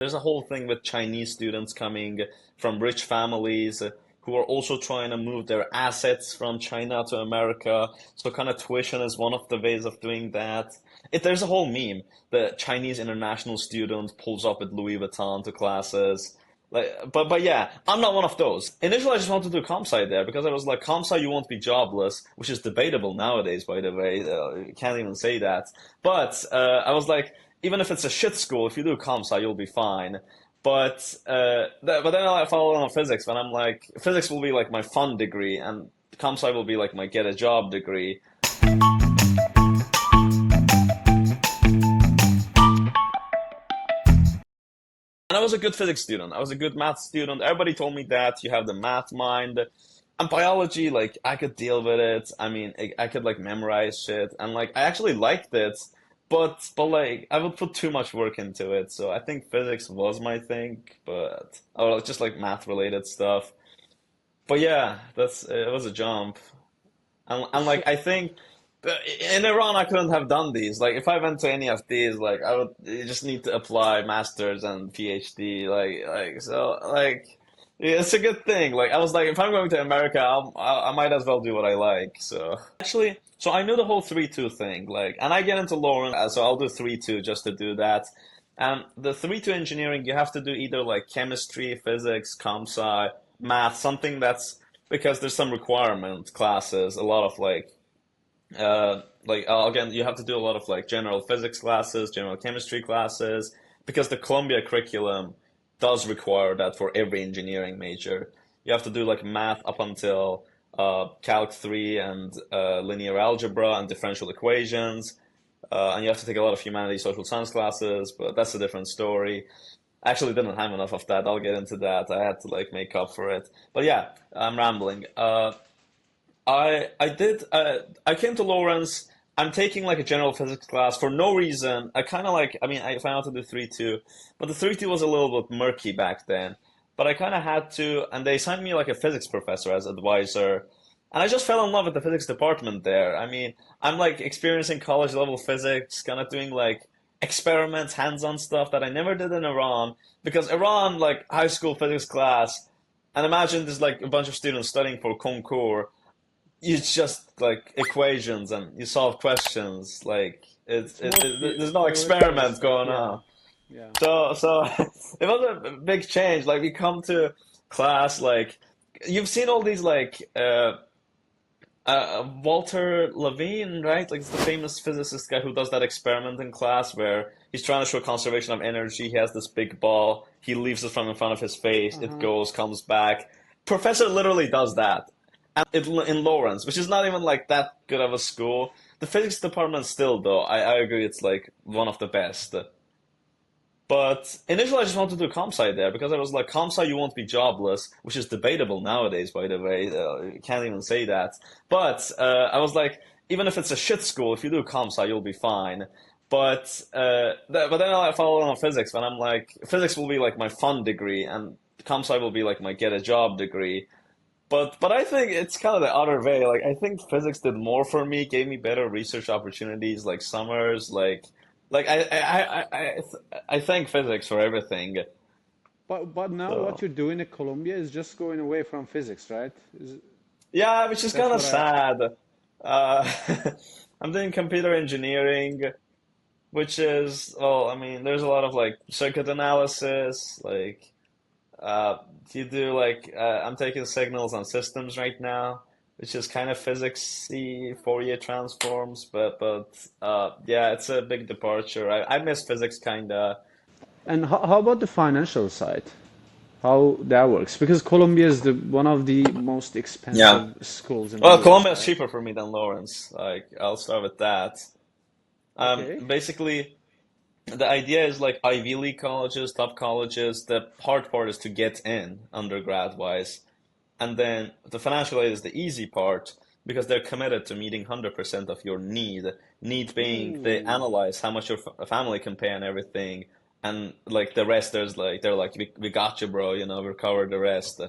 There's a whole thing with Chinese students coming from rich families who are also trying to move their assets from China to America. So kind of tuition is one of the ways of doing that. There's a whole meme. The Chinese international student pulls up with Louis Vuitton to classes. But yeah, I'm not one of those. Initially, I just wanted to do comp sci there because I was like, comp sci you won't be jobless, which is debatable nowadays, by the way. You can't even say that. But I was like, even if it's a shit school, if you do comp sci, you'll be fine. But then I followed on physics, and I'm like, physics will be like my fun degree, and comp sci will be like my get a job degree. And I was a good physics student. I was a good math student. Everybody told me that you have the math mind. And biology, like I could deal with it. I mean, I could like memorize shit, and like I actually liked it. But like I would put too much work into it. So I think physics was my thing, but oh, it's just like math related stuff. But yeah, that's it was a jump. And like So, I think in Iran I couldn't have done these. Like if I went to any of these, like I would you just need to apply masters and PhD. Yeah, it's a good thing. Like I was like, if I'm going to America, I might as well do what I like. So actually, so I knew the whole 3-2 thing. Like, and I get into Lawrence, so I'll do 3-2 just to do that. And the 3-2 engineering, you have to do either like chemistry, physics, comp sci, math, something that's because there's some requirement classes, a lot of again, you have to do a lot of like general physics classes, general chemistry classes, because the Columbia curriculum does require that for every engineering major. You have to do like math up until Calc 3 and linear algebra and differential equations. And you have to take a lot of humanities, social science classes, but that's a different story. I actually didn't have enough of that. I'll get into that. I had to like make up for it. But yeah, I'm rambling. I came to Lawrence. I'm taking like a general physics class for no reason. I kind of like I mean I found out to do 3-2, but the 3-2 was a little bit murky back then. But I kind of had to, and they signed me like a physics professor as advisor, and I just fell in love with the physics department there. I mean, I'm like experiencing college level physics, kind of doing like experiments, hands-on stuff that I never did in Iran because Iran like high school physics class, and imagine there's like a bunch of students studying for concours. It's just like equations and you solve questions. Like it's mostly there's no theoretical experiment stuff. going Yeah, on. yeah. So it was a big change. Like we come to class, like you've seen all these Walter Levine, right? Like it's the famous physicist guy who does that experiment in class where he's trying to show conservation of energy. He has this big ball. He leaves it from in front of his face. It Uh-huh. goes, comes back. Professor literally does that. And in Lawrence, which is not even like that good of a school. The physics department still, though, I agree it's like one of the best. But initially, I just wanted to do comp sci there because I was like, comp sci you won't be jobless, which is debatable nowadays, by the way. You can't even say that. But I was like, even if it's a shit school, if you do comp sci, you'll be fine. But then I followed on physics, and I'm like, physics will be like my fun degree, and comp sci will be like my get a job degree. But I think it's kind of the other way. Like I think physics did more for me, gave me better research opportunities, like summers, like I thank physics for everything. But now what So you're doing at Columbia is just going away from physics, right? yeah, which is That's kind of what I. sad. Uh, I'm doing computer engineering, which is well, I mean, there's a lot of like circuit analysis, like Uh, you do like I'm taking signals on systems right now, which is kind of physicsy Fourier transforms, but yeah, it's a big departure. I miss physics kinda. And how about the financial side? How that works? Because Columbia is the one of the most Yeah. expensive schools in the Well, US, Columbia is right? cheaper for me than Lawrence. Like I'll start with that. Okay. Basically, the idea is like Ivy League colleges, top colleges. The hard part is to get in undergrad wise. And then the financial aid is the easy part because they're committed to meeting 100% of your need. Need being they Ooh. analyze how much your family can pay and everything. And like the rest, they're like, we got you, bro, we'll cover the rest.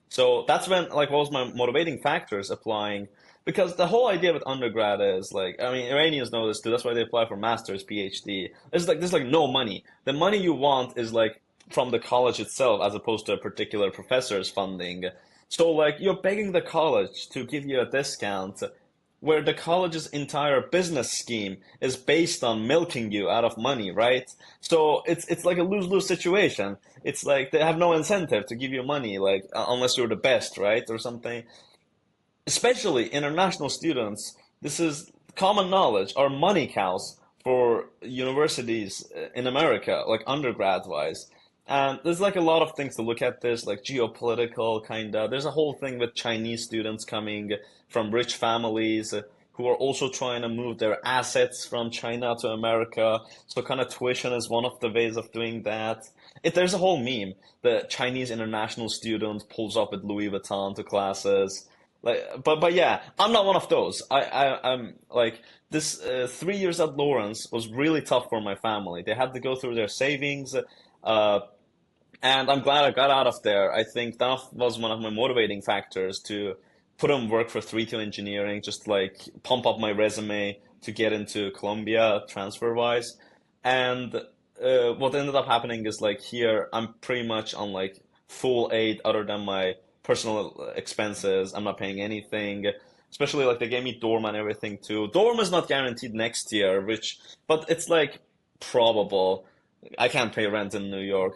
So that's when, like, what was my motivating factors applying? Because the whole idea with undergrad is like, I mean, Iranians know this too. That's why they apply for master's, PhD. There's like no money. The money you want is like from the college itself, as opposed to a particular professor's funding. So like you're begging the college to give you a discount, where the college's entire business scheme is based on milking you out of money, right? So it's like a lose-lose situation. It's like they have no incentive to give you money, like unless you're the best, right, or something. Especially international students, this is common knowledge, are money cows for universities in America, like undergrad wise. And there's like a lot of things to look at this, like geopolitical kind of. There's a whole thing with Chinese students coming from rich families who are also trying to move their assets from China to America. So kind of tuition is one of the ways of doing that. There's a whole meme. The Chinese international student pulls up with Louis Vuitton to classes. But yeah, I'm not one of those. I'm like this. 3 years at Lawrence was really tough for my family. They had to go through their savings, and I'm glad I got out of there. I think that was one of my motivating factors to put in work for 3-2 engineering, just like pump up my resume to get into Columbia transfer wise. And what ended up happening is like here, I'm pretty much on like full aid other than my personal expenses. I'm not paying anything. Especially like they gave me dorm and everything too. Dorm is not guaranteed next year, but it's like probable. I can't pay rent in New York.